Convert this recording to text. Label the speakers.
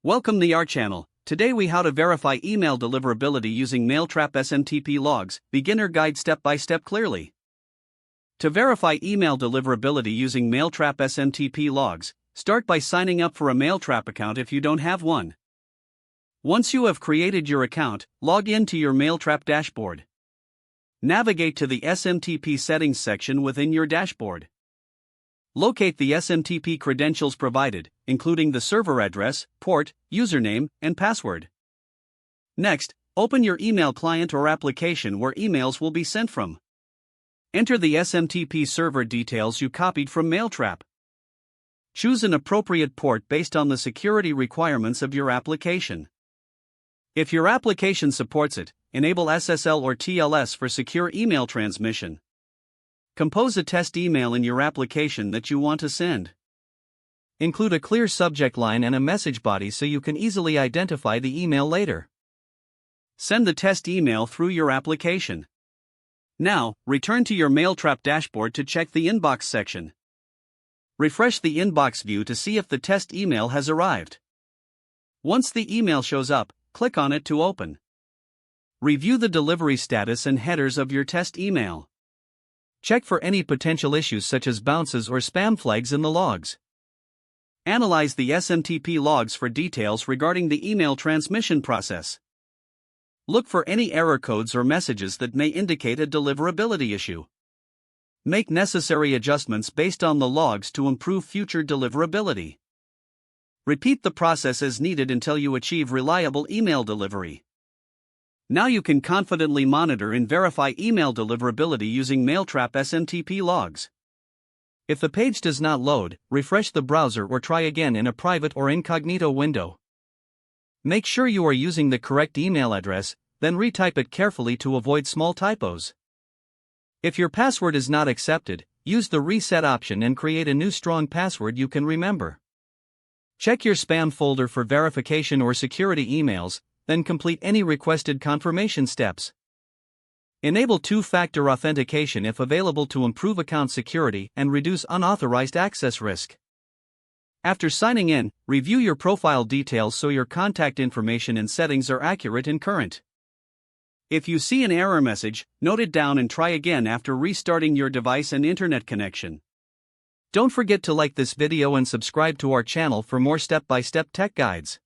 Speaker 1: Welcome to our channel. Today we how to verify email deliverability using Mailtrap SMTP logs, beginner guide step by step clearly. To verify email deliverability using Mailtrap SMTP logs, start by signing up for a Mailtrap account if you don't have one. Once you have created your account, log in to your Mailtrap dashboard. Navigate to the SMTP settings section within your dashboard. Locate the SMTP credentials provided, including the server address, port, username, and password. Next, open your email client or application where emails will be sent from. Enter the SMTP server details you copied from Mailtrap. Choose an appropriate port based on the security requirements of your application. If your application supports it, enable SSL or TLS for secure email transmission. Compose a test email in your application that you want to send. Include a clear subject line and a message body so you can easily identify the email later. Send the test email through your application. Now, return to your Mailtrap dashboard to check the inbox section. Refresh the inbox view to see if the test email has arrived. Once the email shows up, click on it to open. Review the delivery status and headers of your test email. Check for any potential issues such as bounces or spam flags in the logs. Analyze the SMTP logs for details regarding the email transmission process. Look for any error codes or messages that may indicate a deliverability issue. Make necessary adjustments based on the logs to improve future deliverability. Repeat the process as needed until you achieve reliable email delivery. Now you can confidently monitor and verify email deliverability using Mailtrap SMTP logs. If the page does not load, refresh the browser or try again in a private or incognito window. Make sure you are using the correct email address, then retype it carefully to avoid small typos. If your password is not accepted, use the reset option and create a new strong password you can remember. Check your spam folder for verification or security emails, then complete any requested confirmation steps. Enable two-factor authentication if available to improve account security and reduce unauthorized access risk. After signing in, review your profile details so your contact information and settings are accurate and current. If you see an error message, note it down and try again after restarting your device and internet connection. Don't forget to like this video and subscribe to our channel for more step-by-step tech guides.